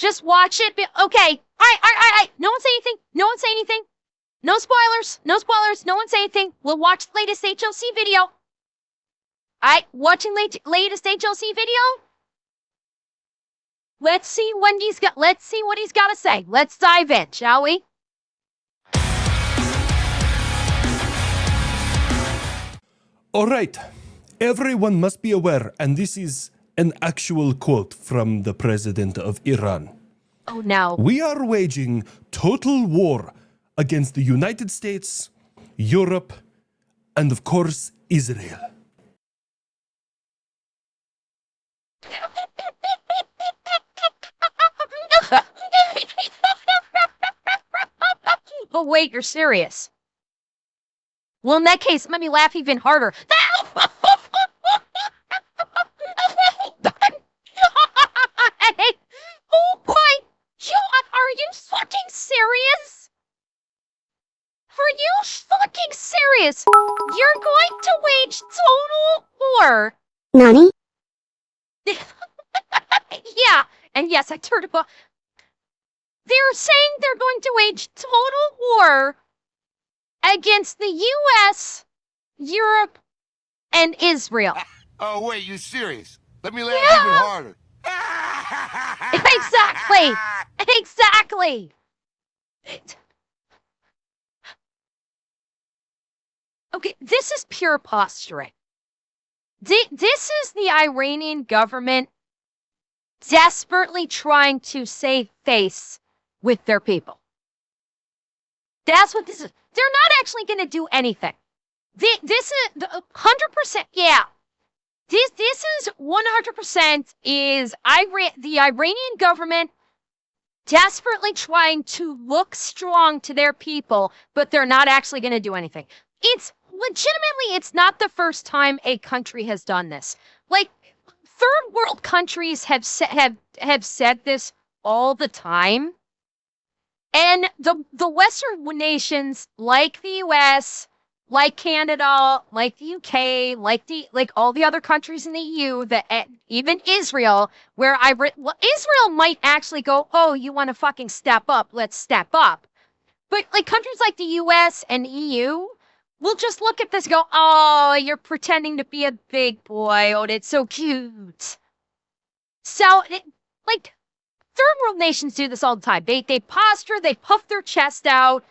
Just watch it. Okay. All right. No one say anything. No one say anything. No spoilers. No spoilers. No one say anything. We'll watch the latest HLC video. All right. Watching latest HLC video. Let's see what he's got to say. Let's dive in, shall we? All right. Everyone must be aware, and this is an actual quote from the president of Iran. Oh, no. We are waging total war against the United States, Europe, and of course, Israel. Oh, wait, you're serious. Well, in that case, let me laugh even harder. Oh boy, are you fucking serious? Are you fucking serious? You're going to wage total war. Nani? Yeah, and yes, I turned about. They're saying they're going to wage total war against the U.S., Europe, and Israel. Oh, wait, you serious? Let me laugh even harder. Exactly. Okay, this is pure posturing. This is the Iranian government desperately trying to save face with their people. That's what this is. They're not actually going to do anything. This is 100%. Yeah. This is 100% is the Iranian government desperately trying to look strong to their people, but they're not actually going to do anything. It's not the first time a country has done this. Like, third world countries have said this all the time. And the Western nations, like the US, like Canada, like the UK, like all the other countries in the EU, even Israel, where Israel might actually go, oh, you want to fucking step up? Let's step up. But like countries like the US and EU will just look at this and go, oh, you're pretending to be a big boy. Oh, it's so cute. So, third world nations do this all the time. They posture, they puff their chest out.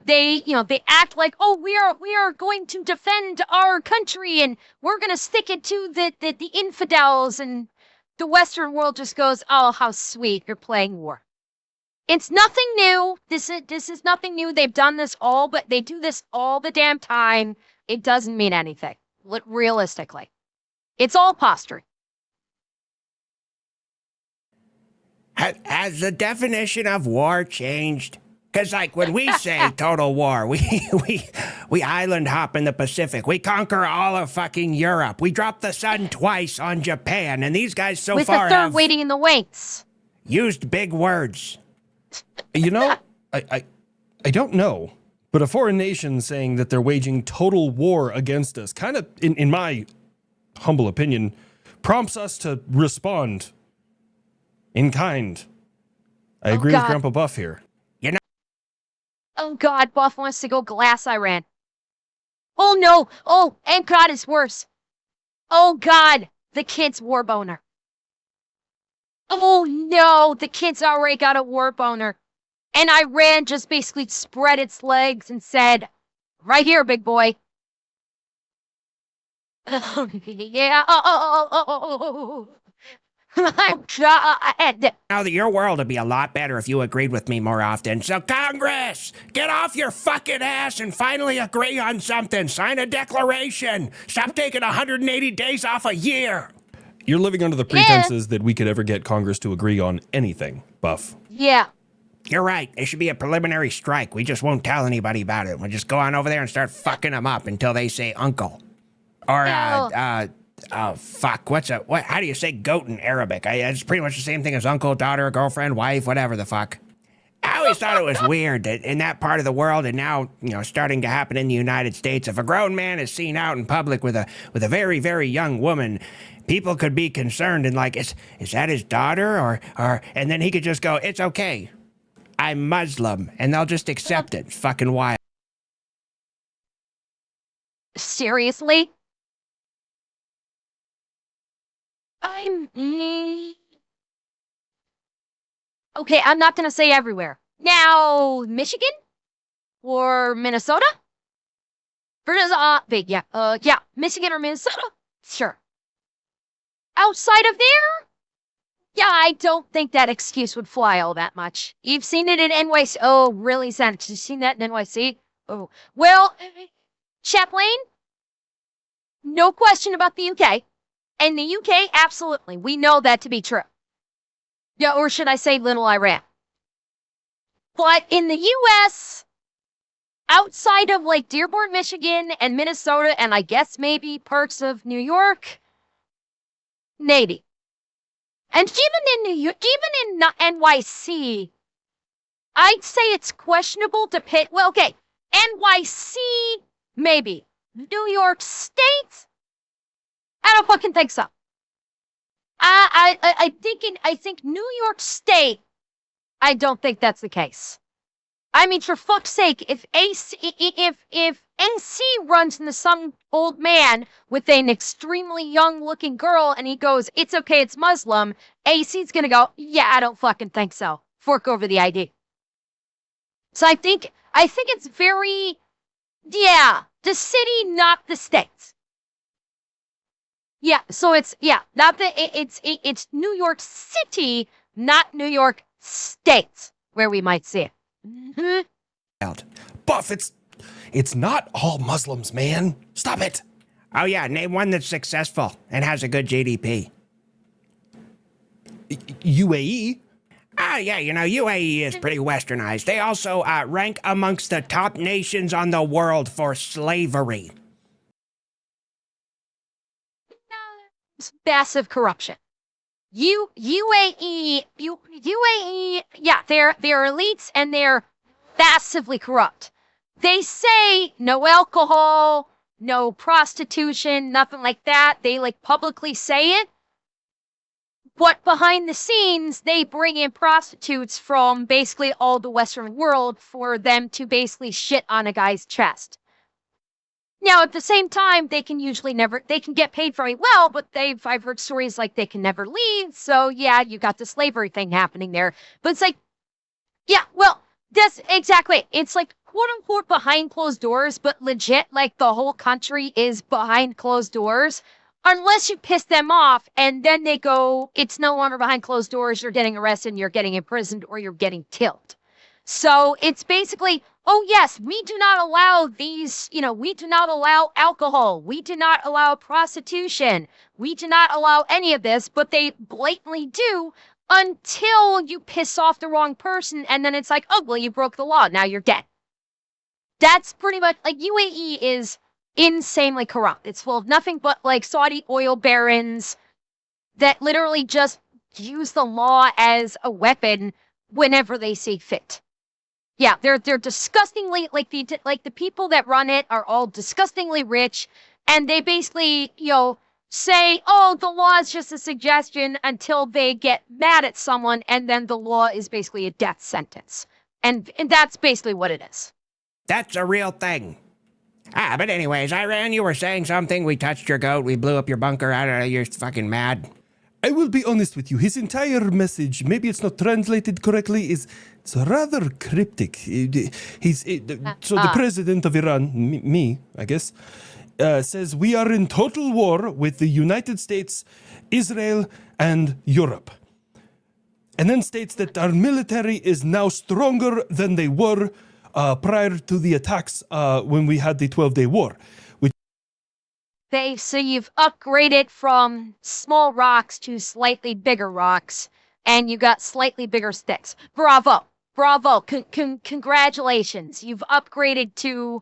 They act like, oh, we are going to defend our country and we're going to stick it to the infidels, and the Western world just goes, oh, how sweet, you're playing war. It's nothing new. This is nothing new. They've done this but they do this all the damn time. It doesn't mean anything, realistically. It's all posturing. Has the definition of war changed? Because, like, when we say total war, we island hop in the Pacific. We conquer all of fucking Europe. We drop the sun twice on Japan, and these guys so with far the third have waiting in the wings. used big words. You know, I don't know, but a foreign nation saying that they're waging total war against us kind of, in my humble opinion, prompts us to respond in kind. I agree with Grandpa Buff here. Oh God, Buff wants to go glass Iran. Oh no! Oh, and God is worse. Oh God, the kid's war boner. Oh no, the kid's already got a war boner. And Iran just basically spread its legs and said, right here, big boy. Yeah, Now that your world would be a lot better if you agreed with me more often. So Congress, get off your fucking ass and finally agree on something. Sign a declaration. Stop taking 180 days off a year. You're living under the pretenses that we could ever get Congress to agree on anything, Buff. Yeah. You're right. It should be a preliminary strike. We just won't tell anybody about it. We'll just go on over there and start fucking them up until they say uncle. Or, oh, fuck, how do you say goat in Arabic? It's pretty much the same thing as uncle, daughter, girlfriend, wife, whatever the fuck. always thought it was weird that in that part of the world, and now, starting to happen in the United States, if a grown man is seen out in public with a very, very young woman, people could be concerned and like, is that his daughter? Or and then he could just go, it's okay, I'm Muslim, and they'll just accept it. It's fucking wild. Seriously? Okay, I'm not gonna say everywhere. Now, Michigan? Or Minnesota? Yeah, Michigan or Minnesota? Sure. Outside of there? Yeah, I don't think that excuse would fly all that much. You've seen it in NYC. Oh, really, Sanders? You've seen that in NYC? Oh, well, Chaplain, no question about the UK. And the UK, absolutely. We know that to be true. Yeah, or should I say little Iran? But in the US, outside of like Dearborn, Michigan and Minnesota, and I guess maybe parts of New York, Navy. And even in NYC, I'd say it's questionable to pit. Well, okay, NYC, maybe. New York State, I don't fucking think so. I think New York State, I don't think that's the case. I mean, for fuck's sake, if NC runs into some old man with an extremely young-looking girl and he goes, it's okay, it's Muslim, AC's gonna go, yeah, I don't fucking think so. Fork over the ID. So I think it's very, yeah, the city, not the states. Yeah, so it's New York City, not New York State, where we might see it. Mm-hmm. Buff, it's not all Muslims, man. Stop it. Oh yeah, name one that's successful and has a good GDP. UAE? Yeah, UAE is pretty westernized. They also rank amongst the top nations on the world for slavery. Massive corruption. UAE, yeah, they're elites and they're massively corrupt. They say no alcohol, no prostitution, nothing like that. They like publicly say it. But behind the scenes, they bring in prostitutes from basically all the Western world for them to basically shit on a guy's chest. Now, at the same time, they can get paid very well, but I've heard stories like they can never leave. So yeah, you got the slavery thing happening there. But it's like, yeah, well, that's exactly. It's like quote unquote behind closed doors, but legit, like the whole country is behind closed doors. Unless you piss them off and then they go, it's no longer behind closed doors. You're getting arrested, you're getting imprisoned, or you're getting killed. So it's basically, oh yes, we do not allow these, we do not allow alcohol. We do not allow prostitution. We do not allow any of this, but they blatantly do until you piss off the wrong person. And then it's like, oh, well, you broke the law. Now you're dead. That's pretty much, like, UAE is insanely corrupt. It's full of nothing but, like, Saudi oil barons that literally just use the law as a weapon whenever they see fit. Yeah, they're disgustingly, like the people that run it are all disgustingly rich, and they basically, say, oh, the law is just a suggestion until they get mad at someone, and then the law is basically a death sentence. And that's basically what it is. That's a real thing. But anyways, Iran, you were saying something. We touched your goat. We blew up your bunker. I don't know. You're fucking mad. I will be honest with you. His entire message, maybe it's not translated correctly, it's rather cryptic. So the president of Iran, me, I guess, says we are in total war with the United States, Israel, and Europe. And then states that our military is now stronger than they were prior to the attacks when we had the 12-day war. So you've upgraded from small rocks to slightly bigger rocks, and you got slightly bigger sticks. Bravo. Congratulations. You've upgraded to,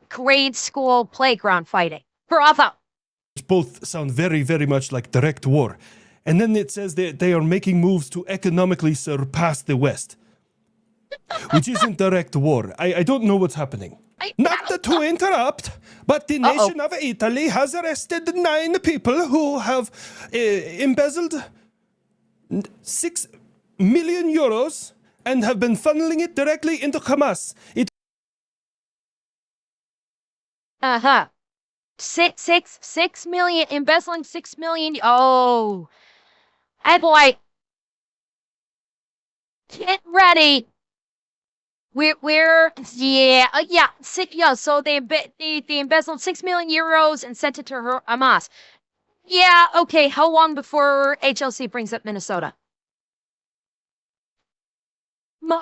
grade school playground fighting. Bravo. Both sound very, very much like direct war. And then it says that they are making moves to economically surpass the West. which isn't direct war. I don't know what's happening. Not to interrupt, but the nation of Italy has arrested 9 people who have embezzled 6 million euros and have been funneling it directly into Hamas. Uh-huh. 6 million, embezzling 6 million. Oh. Hey, boy. Get ready. So they embezzled 6 million euros and sent it to Hamas. Yeah, okay. How long before HLC brings up Minnesota?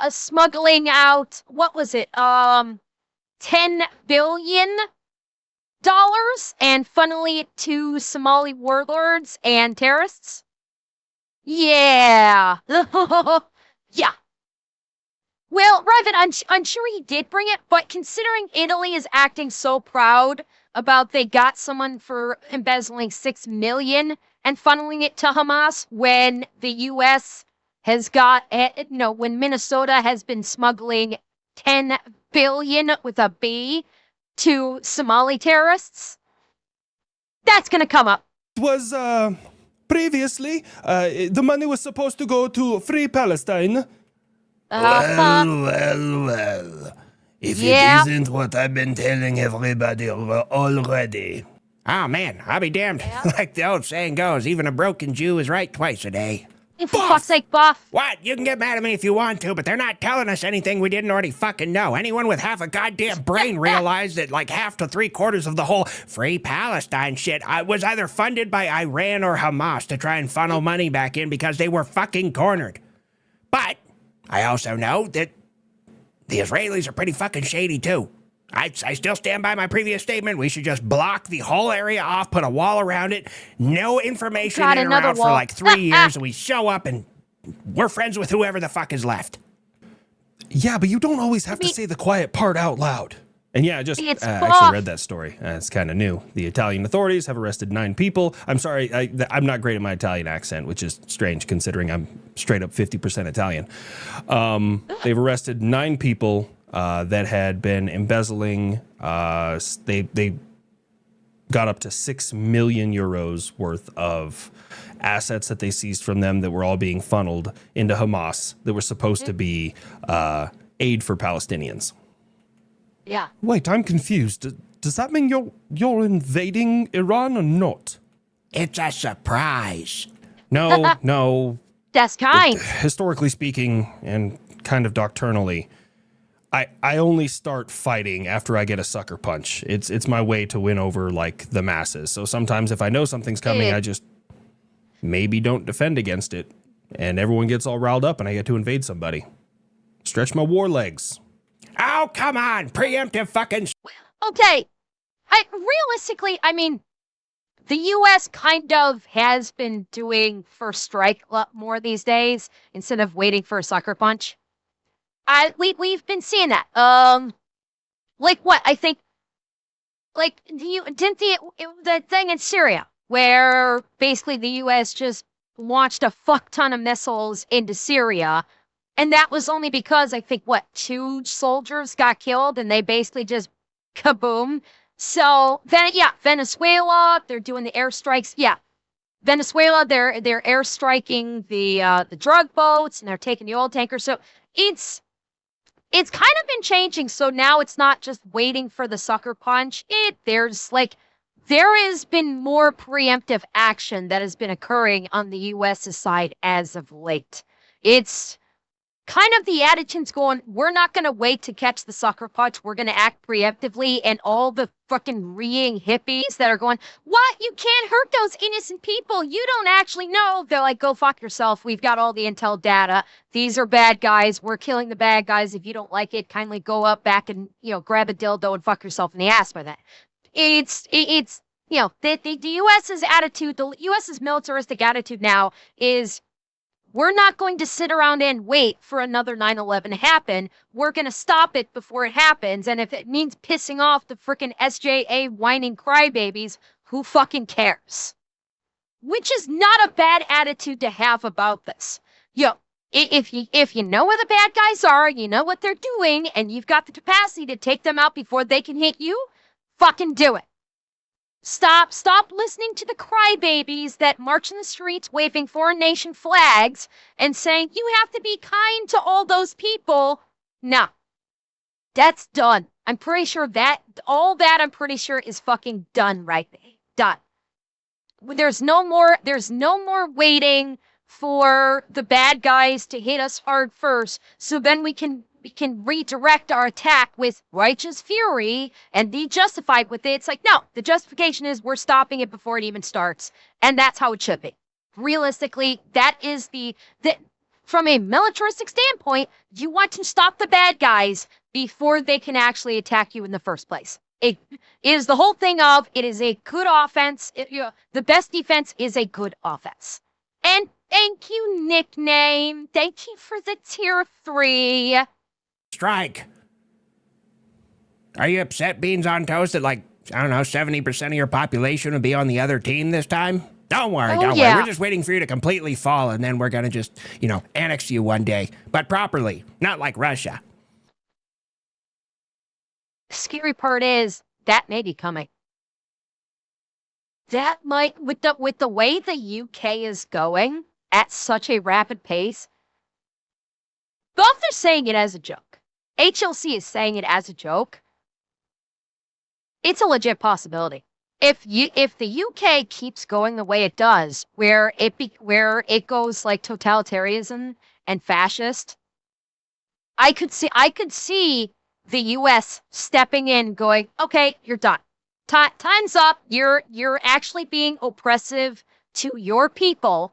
Smuggling out, what was it? $10 billion and funneling it to Somali warlords and terrorists? Yeah. Yeah. Well, Raven, I'm sure he did bring it, but considering Italy is acting so proud about they got someone for embezzling 6 million and funneling it to Hamas when the U.S. has got, when Minnesota has been smuggling 10 billion with a B to Somali terrorists, that's going to come up. Was, previously, the money was supposed to go to Free Palestine. Well. If it isn't what I've been telling everybody already. Oh, man, I'll be damned. Like the old saying goes, even a broken Jew is right twice a day. For fuck's sake, Buff. What? You can get mad at me if you want to, but they're not telling us anything we didn't already fucking know. Anyone with half a goddamn brain realized that like half to 3/4 of the whole Free Palestine shit was either funded by Iran or Hamas to try and funnel money back in because they were fucking cornered. But I also know that the Israelis are pretty fucking shady too. I still stand by my previous statement. We should just block the whole area off, put a wall around it, no information in and around for like 3 years, and we show up and we're friends with whoever the fuck is left. Yeah, but you don't always have to say the quiet part out loud. And yeah, I just actually read that story. It's kind of new. The Italian authorities have arrested 9 people. I'm sorry, I'm not great at my Italian accent, which is strange considering I'm straight up 50% Italian. They've arrested 9 people that had been embezzling. They got up to 6 million euros worth of assets that they seized from them that were all being funneled into Hamas that were supposed to be aid for Palestinians. Yeah. Wait, I'm confused. Does that mean you're invading Iran or not? It's a surprise. No. That's kind. Historically speaking, and kind of doctrinally, I only start fighting after I get a sucker punch. It's my way to win over like the masses. So sometimes if I know something's coming, I just maybe don't defend against it, and everyone gets all riled up, and I get to invade somebody. Stretch my war legs. Oh, come on. Preemptive fucking... Okay. Realistically, I mean, the U.S. kind of has been doing first strike a lot more these days instead of waiting for a sucker punch. We've been seeing that. Like what? I think, like, the thing in Syria where basically the U.S. just launched a fuck ton of missiles into Syria. And that was only because I think, 2 soldiers got killed and they basically just kaboom. So then, Venezuela, they're doing the airstrikes. Yeah, Venezuela, they're airstriking the drug boats and they're taking the oil tankers. So it's kind of been changing. So now it's not just waiting for the sucker punch. There has been more preemptive action that has been occurring on the U.S.'s side as of late. It's kind of the attitude's going, we're not going to wait to catch the sucker punch. We're going to act preemptively. And all the fucking reeing hippies that are going, what? You can't hurt those innocent people. You don't actually know. They're like, go fuck yourself. We've got all the intel data. These are bad guys. We're killing the bad guys. If you don't like it, kindly go up back and, grab a dildo and fuck yourself in the ass by that. It's the U.S.'s attitude, the U.S.'s militaristic attitude now is, we're not going to sit around and wait for another 9/11 to happen. We're going to stop it before it happens. And if it means pissing off the frickin' SJA whining crybabies, who fucking cares? Which is not a bad attitude to have about this. If you know where the bad guys are, you know what they're doing, and you've got the capacity to take them out before they can hit you, fucking do it. Stop listening to the crybabies that march in the streets waving foreign nation flags and saying you have to be kind to all those people. No. That's done. I'm pretty sure all that I'm pretty sure is fucking done right there. Done. There's no more waiting for the bad guys to hit us hard first, so then we can redirect our attack with righteous fury and be justified with it. It's like, no, the justification is we're stopping it before it even starts. And that's how it should be. Realistically, that is from a militaristic standpoint, you want to stop the bad guys before they can actually attack you in the first place. It is the whole thing of, it is a good offense. The best defense is a good offense. And thank you, Nickname. Thank you for the tier 3. Strike. Are you upset, Beans on Toast, that like, I don't know, 70% of your population would be on the other team this time? Don't worry, don't worry. We're just waiting for you to completely fall, and then we're going to just, annex you one day. But properly, not like Russia. The scary part is, that may be coming. That might, with the way the UK is going at such a rapid pace, both are saying it as a joke. HLC is saying it as a joke. It's a legit possibility. If the UK keeps going the way it does, where it goes like totalitarianism and fascist, I could see the US stepping in, going, okay, you're done. Time's up. You're actually being oppressive to your people,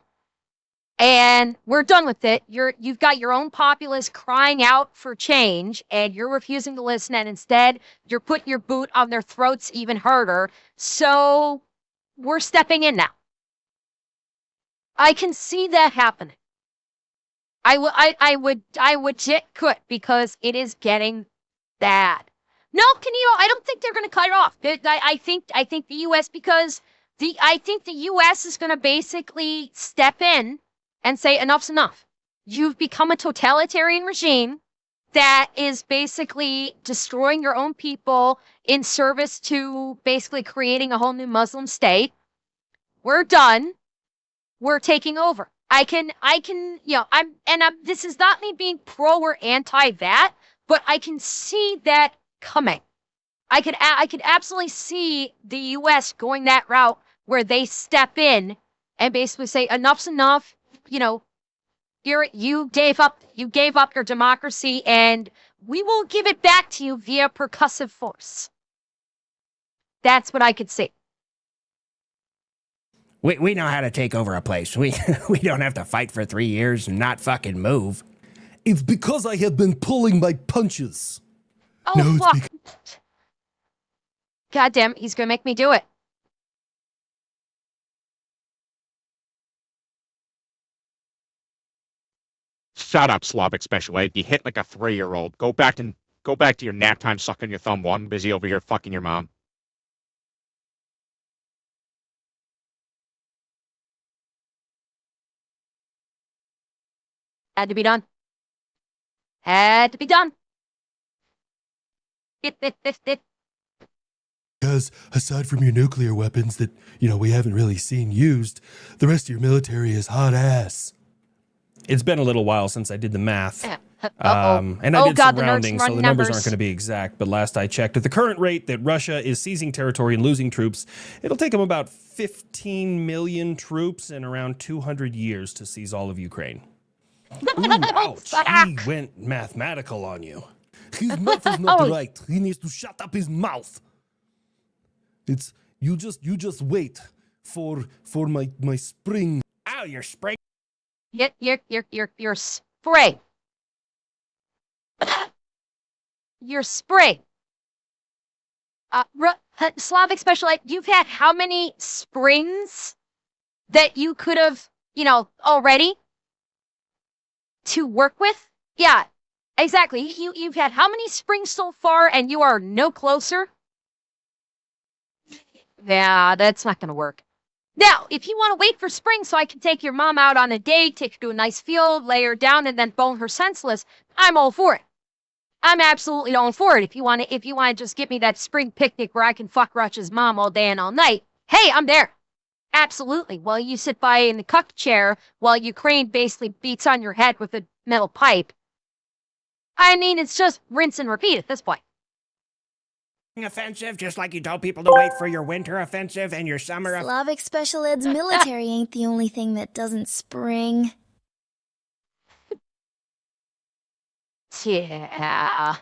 and we're done with it. You've got your own populace crying out for change, and you're refusing to listen, and instead you're putting your boot on their throats even harder. So we're stepping in now. I can see that happening. I would could, because it is getting bad. No, I don't think they're going to cut it off. I think the U.S. because I think the U.S. is going to basically step in and say enough's enough. You've become a totalitarian regime that is basically destroying your own people in service to basically creating a whole new Muslim state. We're done. We're taking over. This is not me being pro or anti that, but I can see that coming. I could absolutely see the U.S. going that route where they step in and basically say enough's enough. You gave up your democracy, and we will give it back to you via percussive force. That's what I could see. We know how to take over a place. We don't have to fight for 3 years and not fucking move. It's because I have been pulling my punches. Oh, No, fuck. God damn, he's gonna make me do it. Shut up, Slavic Special Ed. You hit like a 3-year-old. Go back to your nap time sucking your thumb while I'm busy over here fucking your mom. Had to be done. Had to be done. Because aside from your nuclear weapons that, we haven't really seen used, the rest of your military is hot ass. It's been a little while since I did the math. And I did some rounding, so the numbers aren't going to be exact. But last I checked, at the current rate that Russia is seizing territory and losing troops, it'll take them about 15 million troops and around 200 years to seize all of Ukraine. Ooh, ouch. He went mathematical on you. His math is not right. He needs to shut up his mouth. It's you just wait for my spring. Ow, your spring. Your spray. Your spray. Slavic Special Ed, you've had how many springs that you could have, already to work with? Yeah, exactly. You've had how many springs so far, and you are no closer? Yeah, that's not going to work. Now, if you want to wait for spring so I can take your mom out on a date, take her to a nice field, lay her down, and then bone her senseless, I'm all for it. I'm absolutely all for it. If you want to just give me that spring picnic where I can fuck Russia's mom all day and all night, hey, I'm there. Absolutely. While you sit by in the cuck chair while Ukraine basically beats on your head with a metal pipe. I mean, it's just rinse and repeat at this point. Offensive, just like you told people to wait for your winter offensive and your summer Slavic Special Ed's military ain't the only thing that doesn't spring. Yeah.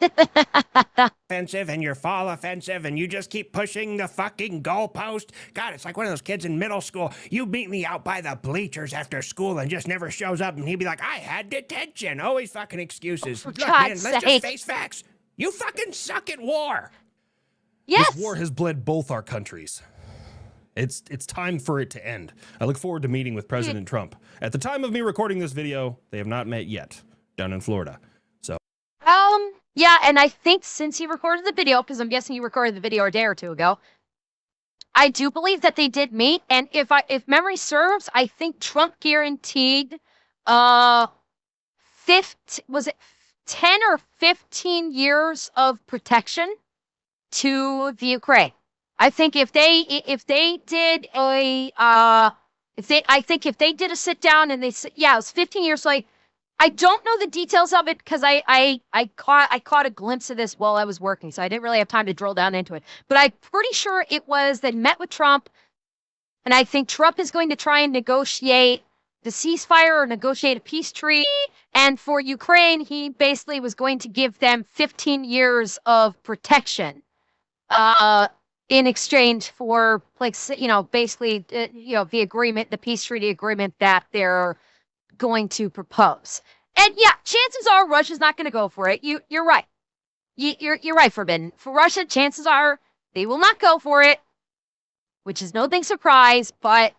offensive and your fall offensive, and you just keep pushing the fucking goalpost. God, it's like one of those kids in middle school. You meet me out by the bleachers after school and just never shows up, and he'd be like, I had detention. Always fucking excuses. Look, man, God's let's sake. just face facts. You fucking suck at war. Yes. This war has bled both our countries. It's time for it to end. I look forward to meeting with President Trump. At the time of me recording this video, they have not met yet down in Florida. So, yeah, and I think since he recorded the video, because I'm guessing he recorded the video a day or two ago, I do believe that they did meet, and if memory serves, I think Trump guaranteed 10 or 15 years of protection to the Ukraine. I think if they did a sit down and they said, yeah, it was 15 years. Like, I don't know the details of it because I caught a glimpse of this while I was working, so I didn't really have time to drill down into it. But I'm pretty sure it was they met with Trump, and I think Trump is going to try and negotiate the ceasefire or negotiate a peace treaty. And for Ukraine, he basically was going to give them 15 years of protection in exchange for, like, basically, the agreement, the peace treaty agreement that they're going to propose. And yeah, chances are Russia's not going to go for it. You're right. You're right, Forbidden. For Russia, chances are they will not go for it, which is no big surprise, but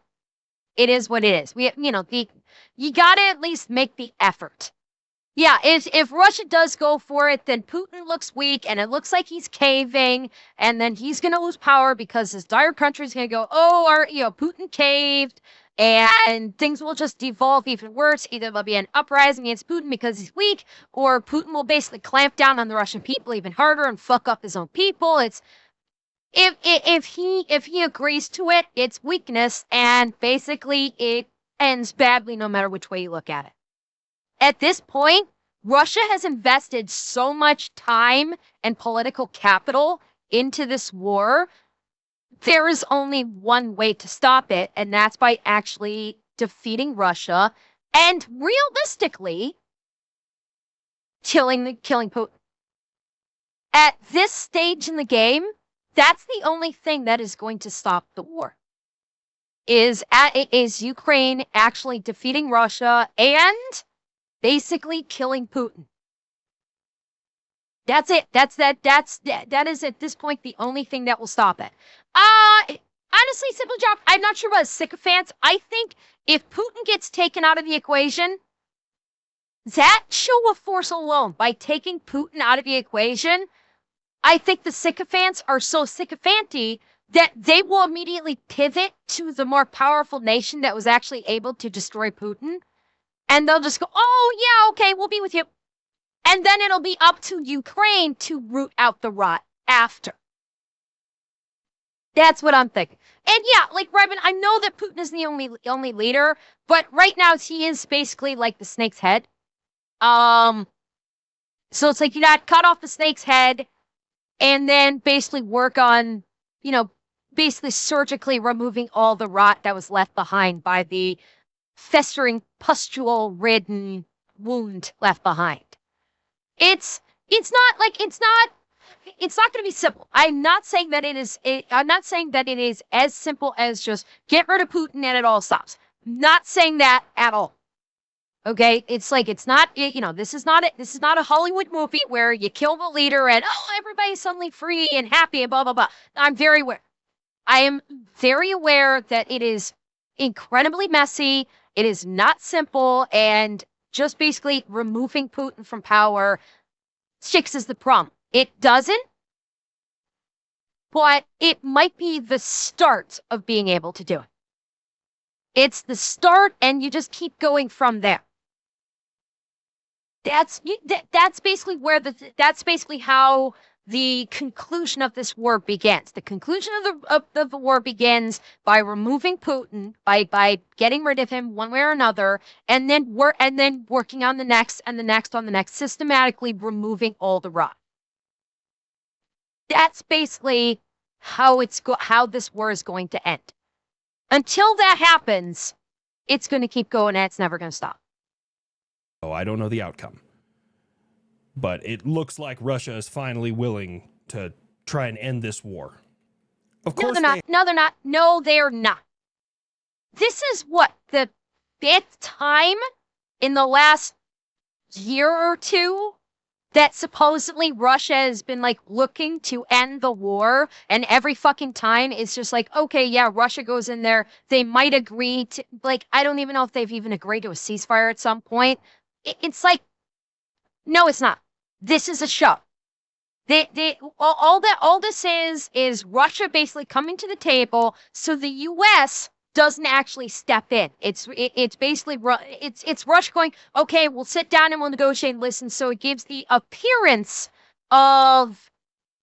it is what it is. You got to at least make the effort. Yeah, if Russia does go for it, then Putin looks weak, and it looks like he's caving, and then he's going to lose power because his entire country's going to go, Putin caved, and things will just devolve even worse. Either there'll be an uprising against Putin because he's weak, or Putin will basically clamp down on the Russian people even harder and fuck up his own people. It's if he agrees to it, it's weakness, and basically it ends badly no matter which way you look at it. At this point, Russia has invested so much time and political capital into this war. There is only one way to stop it, and that's by actually defeating Russia and realistically killing Putin. At this stage in the game, that's the only thing that is going to stop the war. Is Ukraine actually defeating Russia and basically killing Putin. That's it. That is at this point the only thing that will stop it. Honestly, simple job. I'm not sure about sycophants. I think if Putin gets taken out of the equation, that show of force alone, by taking Putin out of the equation, I think the sycophants are so sycophanty that they will immediately pivot to the more powerful nation that was actually able to destroy Putin. And they'll just go, oh, yeah, okay, we'll be with you. And then it'll be up to Ukraine to root out the rot after. That's what I'm thinking. And yeah, like, Revan, I know that Putin is the only leader, but right now he is basically like the snake's head. So it's like you got cut off the snake's head and then basically work on, basically surgically removing all the rot that was left behind by the festering, pustule-ridden wound left behind. It's not going to be simple. I'm not saying that it is as simple as just get rid of Putin and it all stops. I'm not saying that at all. Okay, this is not a Hollywood movie where you kill the leader and everybody's suddenly free and happy and blah blah blah. I'm very aware. I am very aware that it is incredibly messy. It is not simple, and just basically removing Putin from power fixes the problem. It doesn't, but it might be the start of being able to do it. It's the start, and you just keep going from there. That's basically that's basically how the conclusion of this war begins. The conclusion of the war begins by removing Putin, by getting rid of him one way or another, and then working on the next and the next on the next, systematically removing all the rot. That's basically how this war is going to end. Until that happens, it's going to keep going and it's never going to stop. Oh, I don't know the outcome. But it looks like Russia is finally willing to try and end this war. Of course, no, they're not. No, they're not. No, they're not. This is what, the 5th time in the last year or two that supposedly Russia has been like looking to end the war, and every fucking time it's just like, okay, yeah, Russia goes in there, they might agree to, like, I don't even know if they've even agreed to a ceasefire at some point. It's like, no, it's not. This is a show. All this is Russia basically coming to the table so the U.S. doesn't actually step in. It's basically it's Russia going, okay, we'll sit down and we'll negotiate and listen. So it gives the appearance of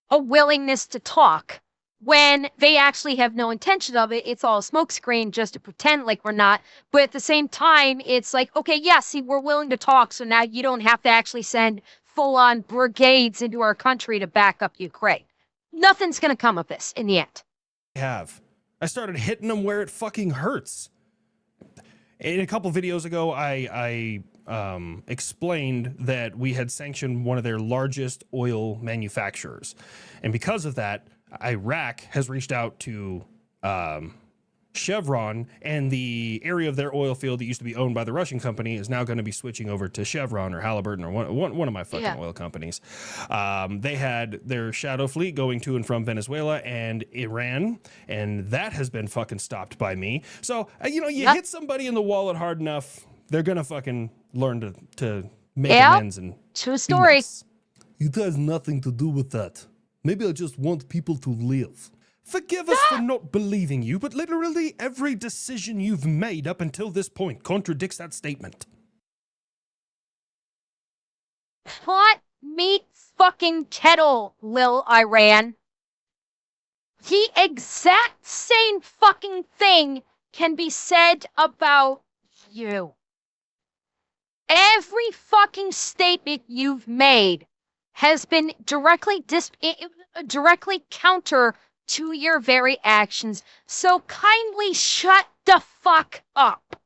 a willingness to talk when they actually have no intention of it. It's all a smokescreen just to pretend like we're not. But at the same time, it's like, okay, yeah, see, we're willing to talk. So now you don't have to actually send full-on brigades into our country to back up Ukraine. Nothing's going to come of this in the end. I started hitting them where it fucking hurts. In a couple videos ago, I explained that we had sanctioned one of their largest oil manufacturers. And because of that, Iraq has reached out to Chevron, and the area of their oil field that used to be owned by the Russian company is now going to be switching over to Chevron or Halliburton or one of my fucking oil companies. They had their shadow fleet going to and from Venezuela and Iran, and that has been fucking stopped by me. So, you hit somebody in the wallet hard enough, they're going to fucking learn to make amends. And true story. Nice. It has nothing to do with that. Maybe I just want people to live. Forgive us for not believing you, but literally every decision you've made up until this point contradicts that statement. Pot meat fucking kettle, Lil Iran. The exact same fucking thing can be said about you. Every fucking statement you've made has been directly counter to your very actions, so kindly shut the fuck up.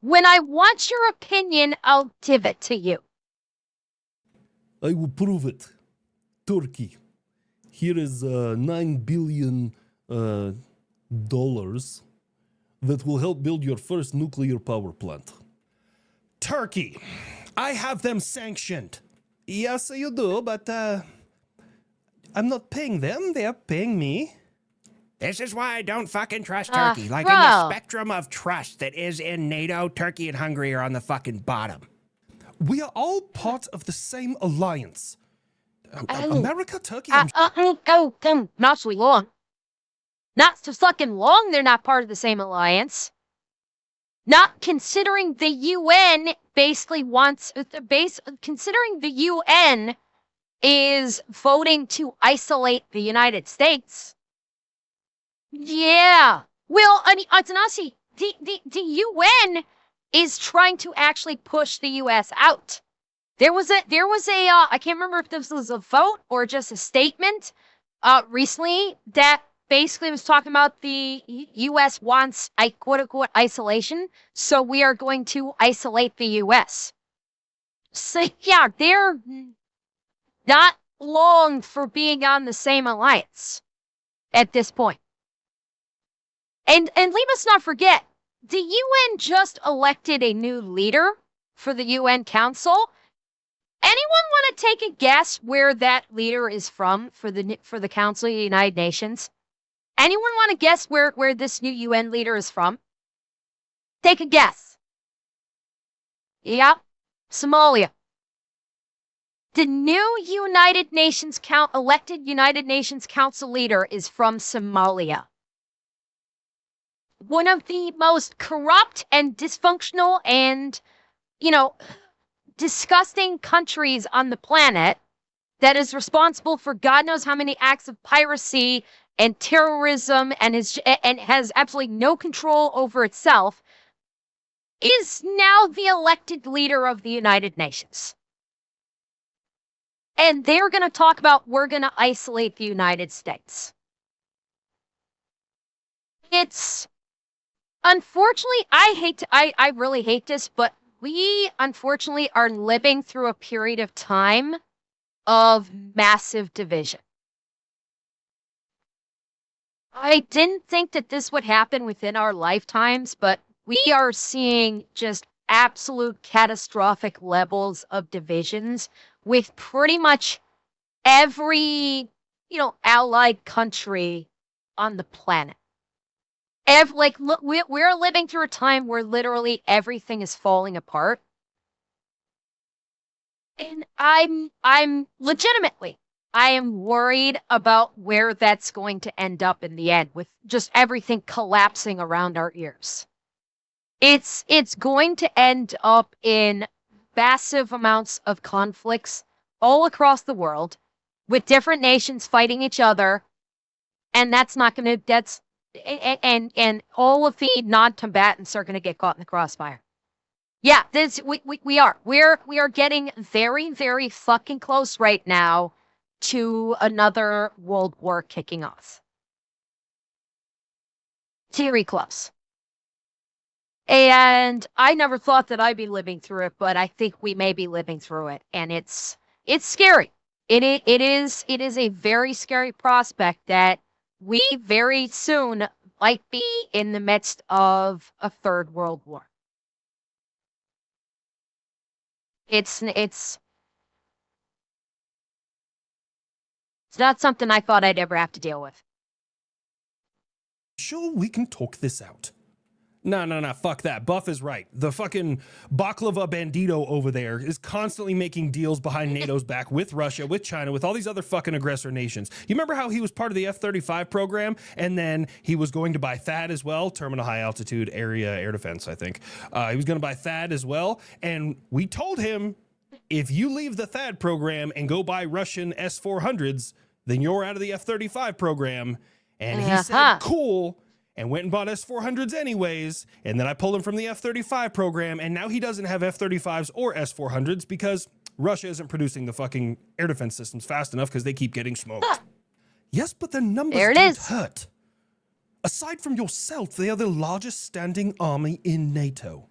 When I want your opinion, I'll give it to you. I will prove it. Turkey. Here is $9 billion dollars that will help build your first nuclear power plant. Turkey. I have them sanctioned. Yes, you do, but I'm not paying them. They are paying me. This is why I don't fucking trust Turkey. Like in the spectrum of trust that is in NATO, Turkey and Hungary are on the fucking bottom. We are all part of the same alliance. America, Turkey, not so long. Not so fucking long they're not part of the same alliance. Not considering the UN basically considering the UN is voting to isolate the United States. Yeah. Well, I mean, the UN is trying to actually push the US out. There was a I can't remember if this was a vote or just a statement recently that basically was talking about the US wants quote-unquote isolation, so we are going to isolate the US. So yeah, they're not long for being on the same alliance at this point. And let us not forget, the UN just elected a new leader for the UN Council. Anyone want to take a guess where that leader is from for the Council of the United Nations? Anyone want to guess where this new UN leader is from? Take a guess. Yep, Somalia. The new elected United Nations Council leader is from Somalia. one of the most corrupt and dysfunctional and, disgusting countries on the planet that is responsible for God knows how many acts of piracy and terrorism and has absolutely no control over itself, is now the elected leader of the United Nations. And they're going to talk about we're going to isolate the United States. It's unfortunately, I really hate this, but we unfortunately are living through a period of time of massive division. I didn't think that this would happen within our lifetimes, but we are seeing just absolute catastrophic levels of divisions with pretty much every, allied country on the planet. Look, we're living through a time where literally everything is falling apart. And I'm legitimately, I am worried about where that's going to end up in the end with just everything collapsing around our ears. It's going to end up in massive amounts of conflicts all across the world with different nations fighting each other. And that's not going to, and all of the non-combatants are going to get caught in the crossfire. Yeah, we are getting very, very fucking close right now to another world war kicking off. Very close. And I never thought that I'd be living through it, but I think we may be living through it, and it's scary. It is a very scary prospect that we very soon might be in the midst of a third world war. It's not something I thought I'd ever have to deal with. Sure, we can talk this out. No, fuck that. Buff is right. The fucking baklava bandito over there is constantly making deals behind NATO's back with Russia, with China, with all these other fucking aggressor nations. You remember how he was part of the F-35 program, and then he was going to buy THAAD as well, Terminal High Altitude Area Air Defense, I think. He was going to buy THAAD as well, and we told him, if you leave the THAAD program and go buy Russian S-400s, then you're out of the F-35 program. And he said, cool, and went and bought S-400s anyways, and then I pulled him from the F-35 program, and now he doesn't have F-35s or S-400s because Russia isn't producing the fucking air defense systems fast enough because they keep getting smoked. Yes, but the numbers don't hurt. Aside from yourself, they are the largest standing army in NATO.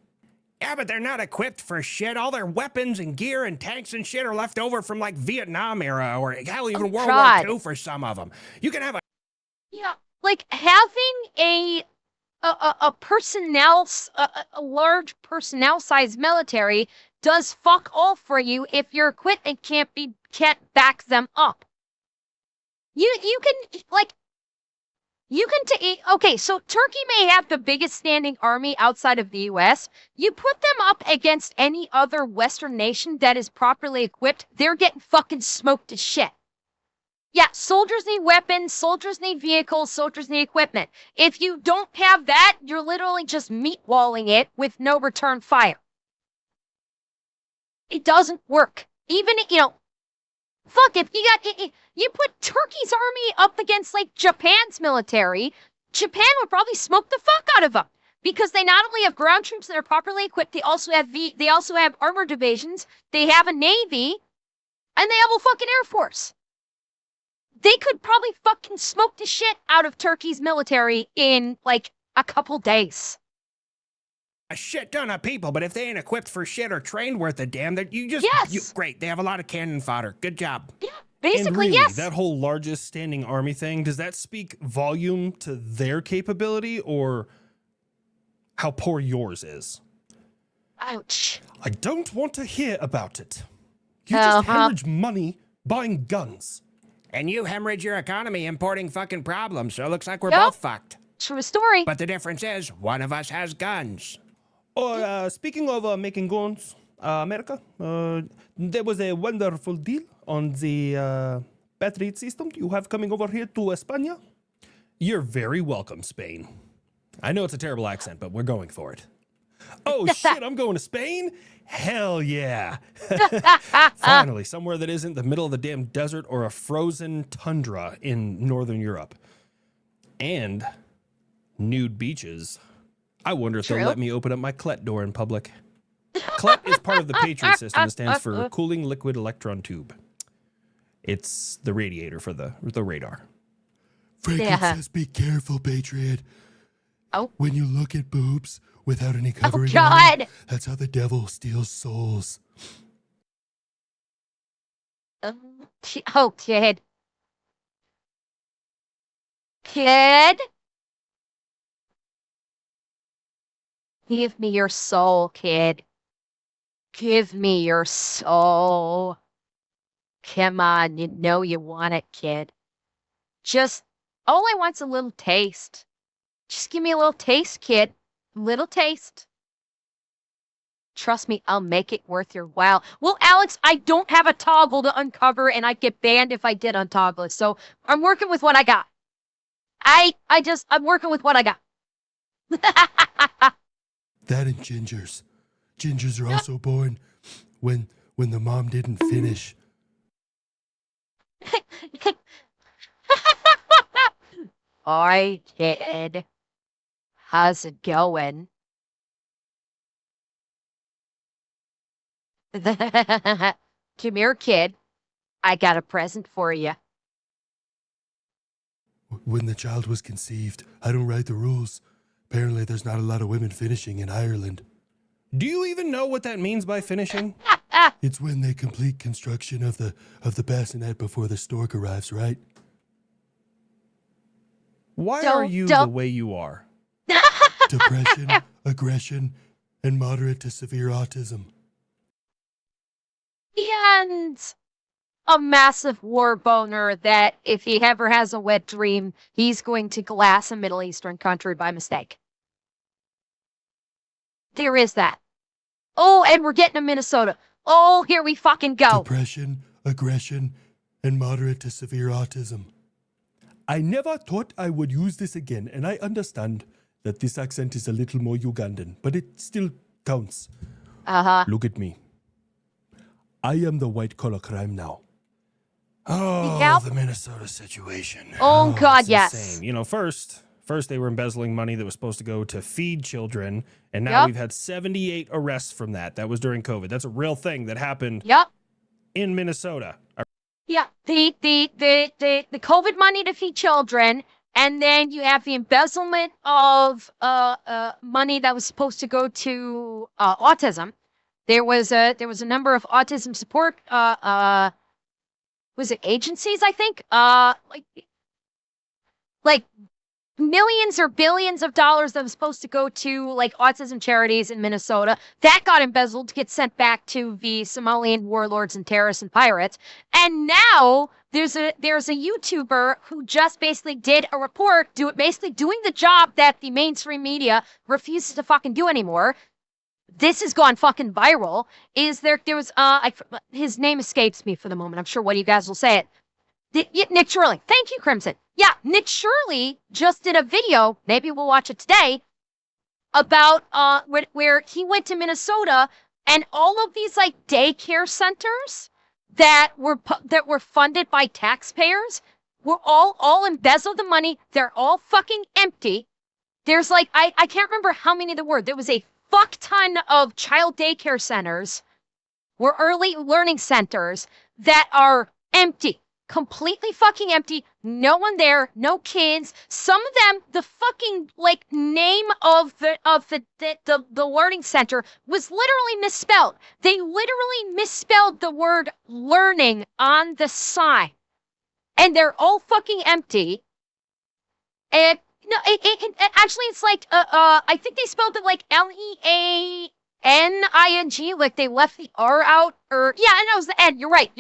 Yeah, but they're not equipped for shit. All their weapons and gear and tanks and shit are left over from like Vietnam era or hell, even World War II for some of them. You can have a... Yeah. Like having a personnel, a large personnel size military does fuck all for you if your equipment can't back them up. Okay, so Turkey may have the biggest standing army outside of the US. You put them up against any other Western nation that is properly equipped, they're getting fucking smoked to shit. Yeah, soldiers need weapons, soldiers need vehicles, soldiers need equipment. If you don't have that, you're literally just meatballing it with no return fire. It doesn't work. Even, fuck, if you put Turkey's army up against, like, Japan's military, Japan would probably smoke the fuck out of them. Because they not only have ground troops that are properly equipped, they also have armor divisions, they have a navy, and they have a fucking air force. They could probably fucking smoke the shit out of Turkey's military in, like, a couple days. A shit ton of people, but if they ain't equipped for shit or trained worth a damn, that great. They have a lot of cannon fodder. Good job. Yeah, basically, and really, yes. That whole largest standing army thing, does that speak volume to their capability or how poor yours is? Ouch. I don't want to hear about it. You just hemorrhage money buying guns. And you hemorrhage your economy importing fucking problems, so it looks like we're both fucked. True story. But the difference is, one of us has guns. Speaking of making guns, America, there was a wonderful deal on the Patriot system you have coming over here to España. You're very welcome, Spain. I know it's a terrible accent, but we're going for it. Oh, shit, I'm going to Spain? Hell yeah. Finally, somewhere that isn't the middle of the damn desert or a frozen tundra in Northern Europe. And nude beaches. I wonder if they'll let me open up my CLET door in public. CLET is part of the Patriot system. It stands for Cooling Liquid Electron Tube. It's the radiator for the radar. Franklin says be careful, Patriot. Oh. When you look at boobs without any covering Oh, God. on, that's how the devil steals souls. Oh, kid. Kid? Give me your soul, kid. Give me your soul. Come on, you know you want it, kid. Just, all I want's a little taste. Just give me a little taste, kid. Little taste. Trust me, I'll make it worth your while. Well, Alex, I don't have a toggle to uncover, and I'd get banned if I did untoggle it. So I'm working with what I got. I'm working with what I got. That and gingers. Gingers are also born when the mom didn't finish. Alright, kid. How's it going? Come here, kid. I got a present for you. When the child was conceived, I don't write the rules. Apparently there's not a lot of women finishing in Ireland. Do you even know what that means by finishing? It's when they complete construction of the bassinet before the stork arrives, right? Why are you the way you are? Depression, aggression, and moderate to severe autism. And a massive war boner that if he ever has a wet dream, he's going to glass a Middle Eastern country by mistake. There is that. Oh, and we're getting to Minnesota. Oh, here we fucking go. Depression, aggression, and moderate to severe autism. I never thought I would use this again, and I understand that this accent is a little more Ugandan, but it still counts. Uh-huh. Look at me. I am the white-collar crime now. Oh, Yep. the Minnesota situation. Oh, God, It's yes. insane. You know, first they were embezzling money that was supposed to go to feed children, and now Yep. we've had 78 arrests from that. That was during COVID. That's a real thing that happened Yep. in Minnesota. Yeah, the COVID money to feed children, and then you have the embezzlement of money that was supposed to go to autism. There was a number of autism support was it agencies, I think? Like millions or billions of dollars that was supposed to go to like autism charities in Minnesota. That got embezzled to get sent back to the Somalian warlords and terrorists and pirates. And now there's a YouTuber who just basically did a report, basically doing the job that the mainstream media refuses to fucking do anymore. This has gone fucking viral. There was his name escapes me for the moment. I'm sure one of you guys will say it. Nick Shirley. Thank you, Crimson. Yeah, Nick Shirley just did a video, maybe we'll watch it today, about where he went to Minnesota and all of these like daycare centers that were funded by taxpayers were all embezzled the money. They're all fucking empty. There's like I can't remember how many there were. There was a fuck ton of child daycare centers or early learning centers that are empty. Completely fucking empty, no one there, no kids. Some of them, the fucking like name of the learning center was literally misspelled. They literally misspelled the word learning on the sign, and they're all fucking empty. And no, actually it's like I think they spelled it like Leaning, like they left the R out, or yeah, I know it was the N. You're right.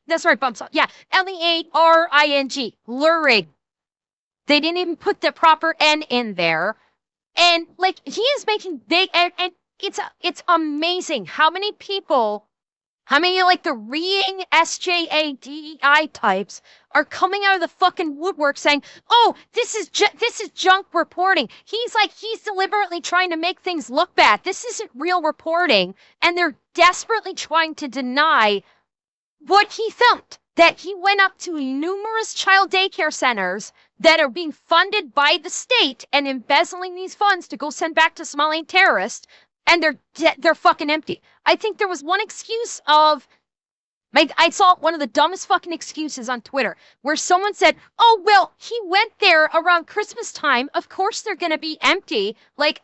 That's right, bumps up. Yeah, Learing, luring. They didn't even put the proper N in there, and like he is making big, and it's amazing how many people How many like the reeing SJA DEI types are coming out of the fucking woodwork saying, "Oh, this is junk reporting." He's deliberately trying to make things look bad. This isn't real reporting, and they're desperately trying to deny what he filmed. That he went up to numerous child daycare centers that are being funded by the state and embezzling these funds to go send back to Somalian terrorists. And they're fucking empty. I think there was one excuse of, I saw one of the dumbest fucking excuses on Twitter where someone said, "Oh, well, he went there around Christmas time. Of course they're going to be empty." Like,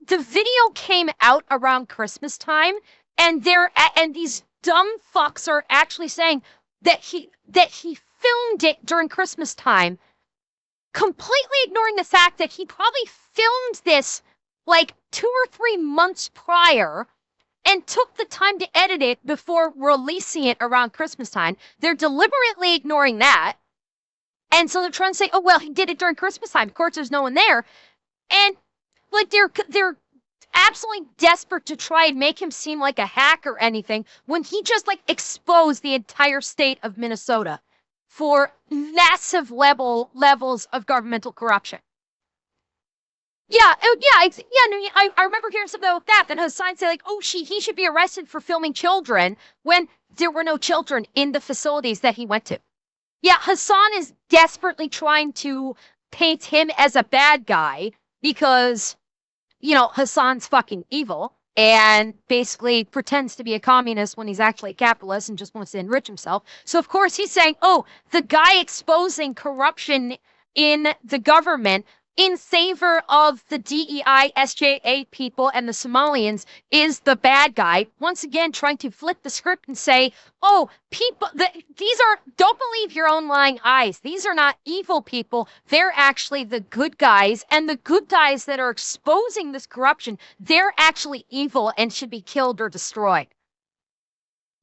the video came out around Christmas time, and these dumb fucks are actually saying that he filmed it during Christmas time, completely ignoring the fact that he probably filmed this like 2 or 3 months prior and took the time to edit it before releasing it around Christmas time. They're deliberately ignoring that. And so they're trying to say, "Oh, well, he did it during Christmas time. Of course, there's no one there." And like they're absolutely desperate to try and make him seem like a hack or anything when he just like exposed the entire state of Minnesota for massive levels of governmental corruption. Yeah, I remember hearing something like that Hassan said, like, "Oh, he should be arrested for filming children," when there were no children in the facilities that he went to. Yeah, Hassan is desperately trying to paint him as a bad guy because, Hassan's fucking evil and basically pretends to be a communist when he's actually a capitalist and just wants to enrich himself. So, of course, he's saying, "Oh, the guy exposing corruption in the government in favor of the DEI, SJA people and the Somalians is the bad guy." Once again, trying to flip the script and say, "Oh, don't believe your own lying eyes. These are not evil people. They're actually the good guys. And the good guys that are exposing this corruption, they're actually evil and should be killed or destroyed."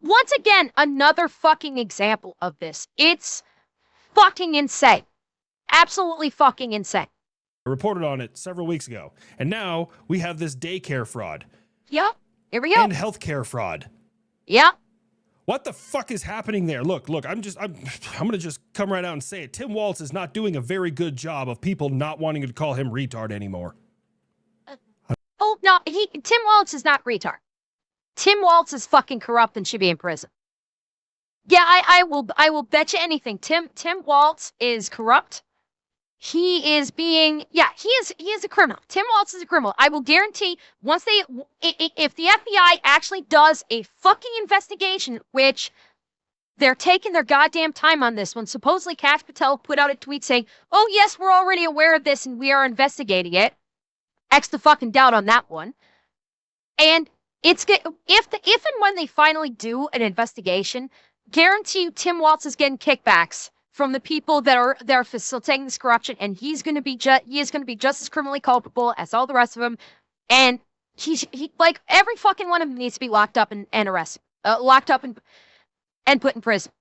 Once again, another fucking example of this. It's fucking insane. Absolutely fucking insane. I reported on it several weeks ago. And now we have this daycare fraud. Yep. Here we go. And healthcare fraud. Yep. What the fuck is happening there? Look, I'm going to just come right out and say it. Tim Walz is not doing a very good job of people not wanting to call him retard anymore. Oh, no, Tim Walz is not retard. Tim Walz is fucking corrupt and should be in prison. Yeah, I will bet you anything. Tim Walz is corrupt. He is he is a criminal. Tim Walz is a criminal. I will guarantee if the FBI actually does a fucking investigation, which they're taking their goddamn time on this one. Supposedly Kash Patel put out a tweet saying, "Oh yes, we're already aware of this and we are investigating it." X the fucking doubt on that one. And if and when they finally do an investigation, guarantee you Tim Walz is getting kickbacks from the people that are facilitating this corruption, and he is going to be just as criminally culpable as all the rest of them. And he like every fucking one of them needs to be locked up and arrested, locked up and put in prison.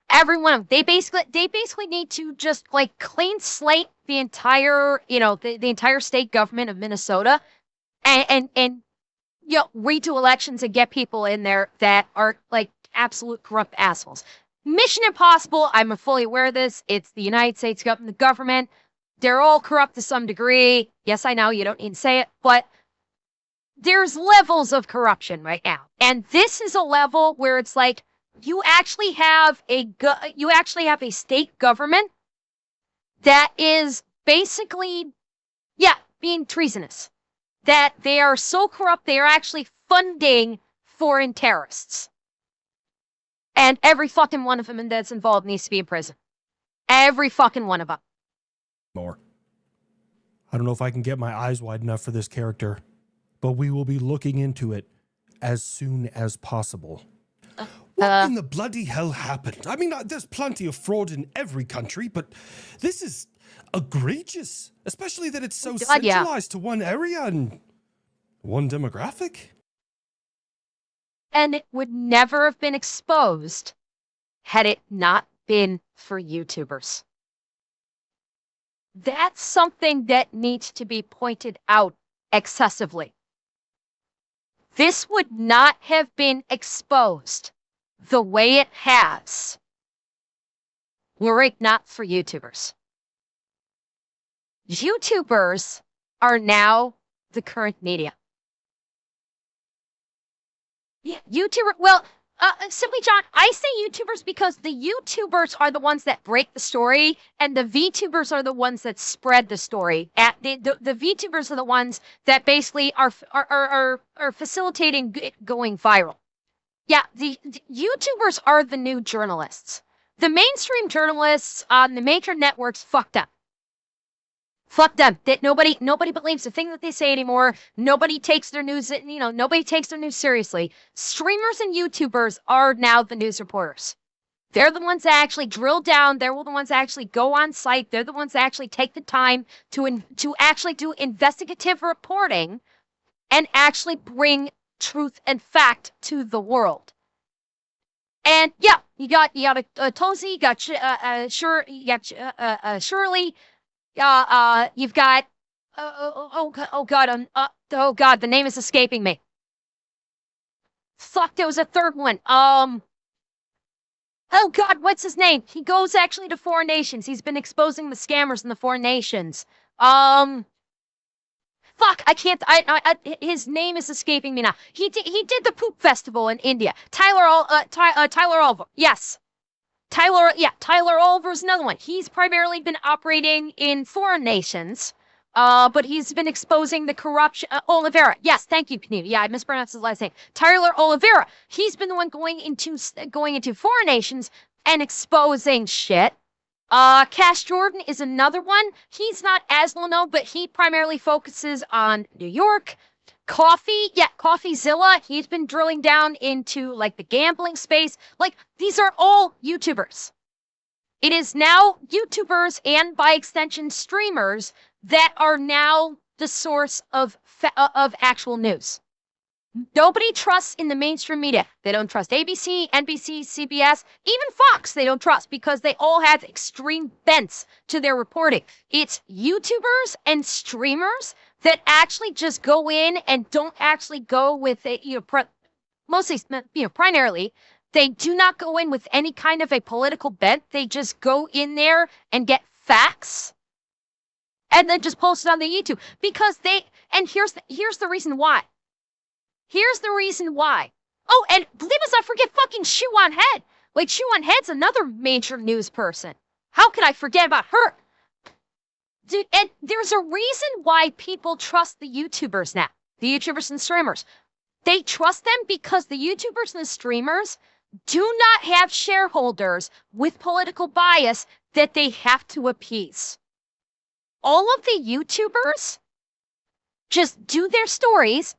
Every one of them. They basically need to just like clean slate the entire the entire state government of Minnesota, and redo elections and get people in there that are like absolute corrupt assholes. Mission Impossible, I'm fully aware of this. It's the United States government. They're all corrupt to some degree. Yes, I know you don't need to say it, but there's levels of corruption right now. And this is a level where it's like you actually have a state government that is basically, being treasonous. That they are so corrupt they are actually funding foreign terrorists. And every fucking one of them that's involved needs to be in prison. Every fucking one of them. More. I don't know if I can get my eyes wide enough for this character, but we will be looking into it as soon as possible. What in the bloody hell happened? I mean, there's plenty of fraud in every country, but this is egregious, especially that it's so centralized to one area and one demographic. And it would never have been exposed had it not been for YouTubers. That's something that needs to be pointed out excessively. this would not have been exposed the way it has were it not for YouTubers. YouTubers are now the current media. Yeah, Simply John, I say YouTubers because the YouTubers are the ones that break the story, and the VTubers are the ones that spread the story. The VTubers are the ones that basically are facilitating it going viral. Yeah, the YouTubers are the new journalists. The mainstream journalists on the major networks fucked up. Fuck them. That nobody believes the thing that they say anymore. Nobody takes their news, nobody takes their news seriously. Streamers and YouTubers are now the news reporters. They're the ones that actually drill down. They're the ones that actually go on site. They're the ones that actually take the time to actually do investigative reporting and actually bring truth and fact to the world. And yeah, you got Tozy, you got Shirley. You've got oh god, the name is escaping me. Fuck, there was a third one. Oh god, what's his name? He goes actually to foreign nations. He's been exposing the scammers in the foreign nations. Fuck, I can't. His name is escaping me now. He did the poop festival in India. Tyler Oliver. Yes. Tyler Oliver is another one. He's primarily been operating in foreign nations, but he's been exposing the corruption. Oliveira. Yes, thank you, Knee. Yeah, I mispronounced his last name. Tyler Oliveira. He's been the one going into foreign nations and exposing shit. Cash Jordan is another one. He's not as well known, but he primarily focuses on New York. CoffeeZilla, he's been drilling down into like the gambling space. Like, these are all YouTubers. It is now YouTubers and by extension streamers that are now the source of actual news. Nobody trusts in the mainstream media. They don't trust ABC, NBC, CBS, even Fox they don't trust because they all have extreme bents to their reporting. It's YouTubers and streamers that actually just go in and don't actually go with it, primarily, they do not go in with any kind of a political bent. They just go in there and get facts and then just post it on the YouTube because here's the reason why. Here's the reason why. Oh, and believe us, I forget fucking Shoe on Head. Like, Shoe on Head's another major news person. How could I forget about her? Dude, and there's a reason why people trust the YouTubers now. The YouTubers and streamers. They trust them because the YouTubers and the streamers do not have shareholders with political bias that they have to appease. All of the YouTubers just do their stories,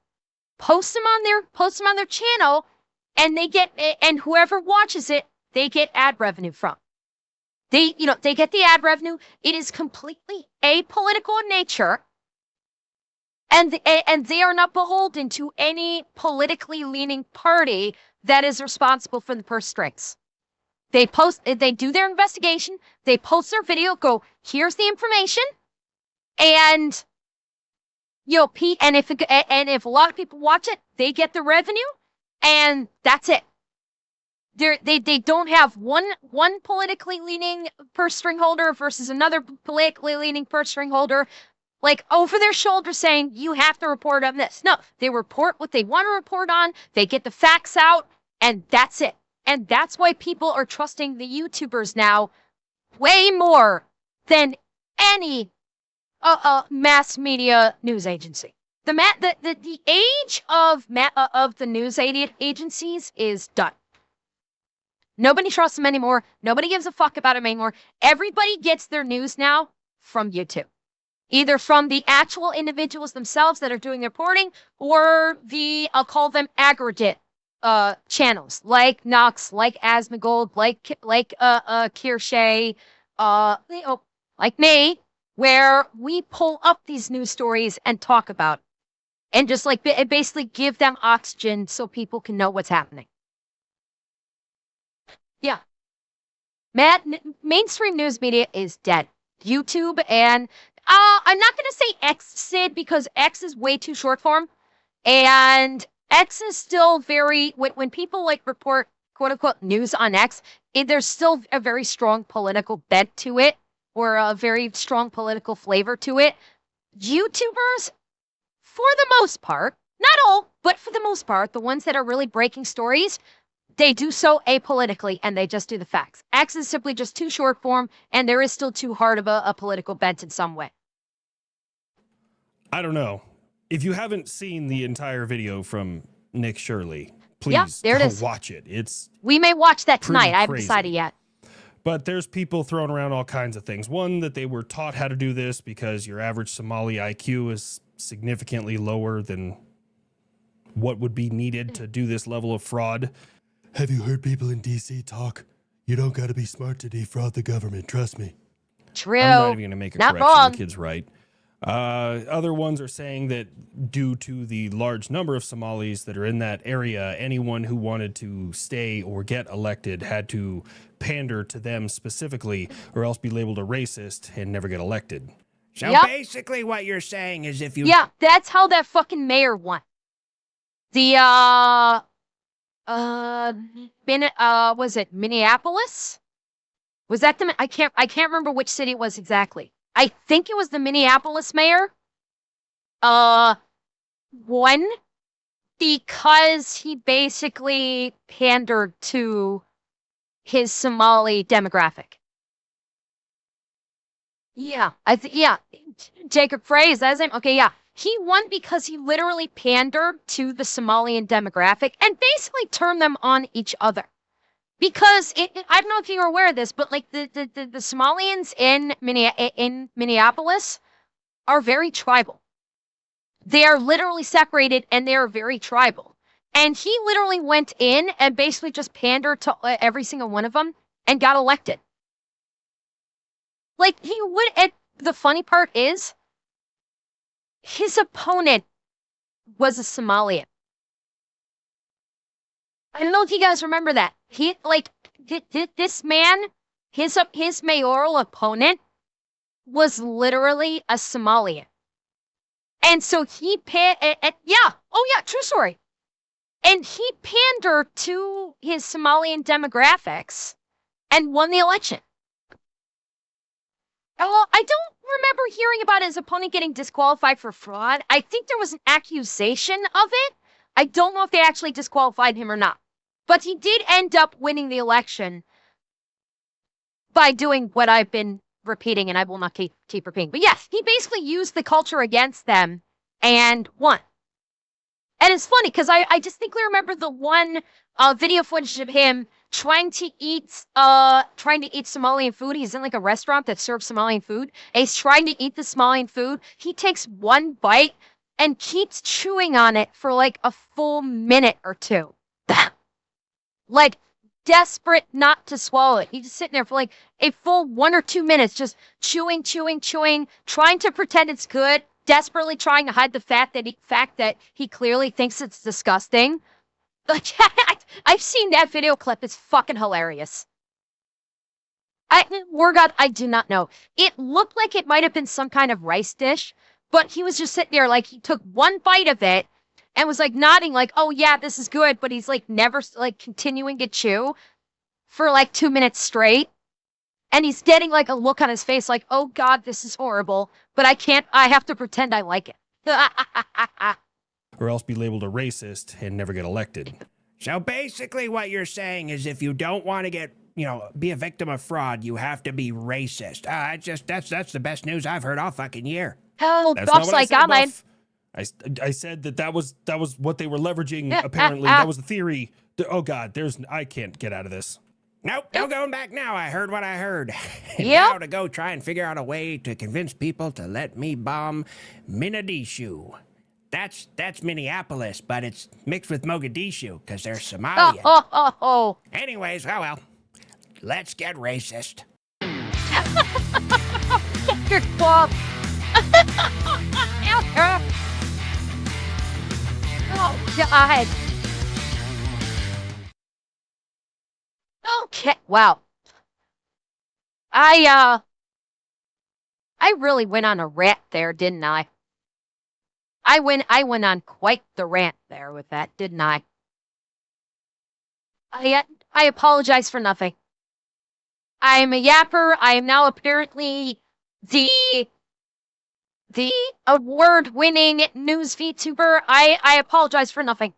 post them on their channel, and whoever watches it, they get ad revenue from. They get the ad revenue. It is completely apolitical in nature, and they are not beholden to any politically leaning party that is responsible for the purse strings. They do their investigation, they post their video, go, here's the information, and if a lot of people watch it, they get the revenue, and that's it. They don't have one politically leaning purse string holder versus another politically leaning purse string holder, like over their shoulder saying, you have to report on this. No, they report what they want to report on, they get the facts out, and that's it. And that's why people are trusting the YouTubers now way more than any mass media news agency. The age of the news agencies is done. Nobody trusts them anymore. Nobody gives a fuck about them anymore. Everybody gets their news now from YouTube. Either from the actual individuals themselves that are doing the reporting, or I'll call them aggregate channels, like Nox, like Asmongold, like Kirshay, like me, where we pull up these news stories and talk about it, and just like basically give them oxygen so people can know what's happening. Yeah. Mainstream news media is dead. YouTube and I'm not going to say X, Sid, because X is way too short form. And X is still very, when people like report quote unquote news on X, there's still a very strong political bent to it, or a very strong political flavor to it. YouTubers, for the most part, not all, but for the most part, the ones that are really breaking stories, they do so apolitically and they just do the facts. X is simply just too short form, and there is still too hard of a political bent in some way. I don't know. If you haven't seen the entire video from Nick Shirley, please there it go is. watch it. We may watch that pretty tonight. I haven't crazy. decided yet. But there's people throwing around all kinds of things. One, that they were taught how to do this because your average Somali IQ is significantly lower than what would be needed to do this level of fraud. Have you heard people in D.C. talk? You don't got to be smart to defraud the government, trust me. True. I'm not even going to make a Not correction. wrong. The kid's right. Other ones are saying that due to the large number of Somalis that are in that area, anyone who wanted to stay or get elected had to pander to them specifically, or else be labeled a racist and never get elected. So Yep. basically what you're saying is if you... Yeah, that's how that fucking mayor won. The, was it Minneapolis? Was that the, I can't remember which city it was exactly. I think it was the Minneapolis mayor. Won because he basically pandered to his Somali demographic. Yeah, Jacob Frey, that's him. Okay, yeah. He won because he literally pandered to the Somalian demographic and basically turned them on each other. Because I don't know if you're aware of this, but like the Somalians in Minneapolis are very tribal. They are literally separated and they are very tribal. And he literally went in and basically just pandered to every single one of them and got elected. Like he would. And the funny part is, his opponent was a Somalian. I don't know if you guys remember that. He, like, this man, his mayoral opponent was literally a Somalian. And so he, true story. And he pandered to his Somalian demographics and won the election. Oh, I don't remember hearing about his opponent getting disqualified for fraud. I think there was an accusation of it. I don't know if they actually disqualified him or not. But he did end up winning the election by doing what I've been repeating, and I will not keep repeating. But yes, he basically used the culture against them and won. And it's funny because I distinctly remember the one video footage of him trying to eat Somalian food. He's in like a restaurant that serves Somalian food. And he's trying to eat the Somalian food. He takes one bite and keeps chewing on it for like a full minute or two. Like, desperate not to swallow it. He's just sitting there for like a full 1 or 2 minutes, just chewing, trying to pretend it's good, desperately trying to hide the fact that he clearly thinks it's disgusting. Like, I've seen that video clip. It's fucking hilarious. I do not know. It looked like it might have been some kind of rice dish, but he was just sitting there like he took one bite of it and was like nodding like, oh yeah, this is good. But he's like never like continuing to chew for like 2 minutes straight. And he's getting like a look on his face like, oh God, this is horrible. But I have to pretend I like it. Or else be labeled a racist and never get elected. So basically what you're saying is if you don't want to get, be a victim of fraud, you have to be racist. That's the best news I've heard all fucking year. Oh, That's not Buff's what I like, said, I'm in. Buff. I said that was what they were leveraging, apparently. That was the theory. Oh, God, I can't get out of this. Nope, no going back now. I heard what I heard. And Yep. now to go try and figure out a way to convince people to let me bomb Mogadishu. That's Minneapolis, but it's mixed with Mogadishu because they're Somalian. Oh. Anyways, well, let's get racist. Good Bob. Oh, God. Okay, wow. I really went on a rant there, didn't I? I went on quite the rant there with that, didn't I? I apologize for nothing. I'm a yapper. I am now apparently the award-winning news VTuber. I apologize for nothing.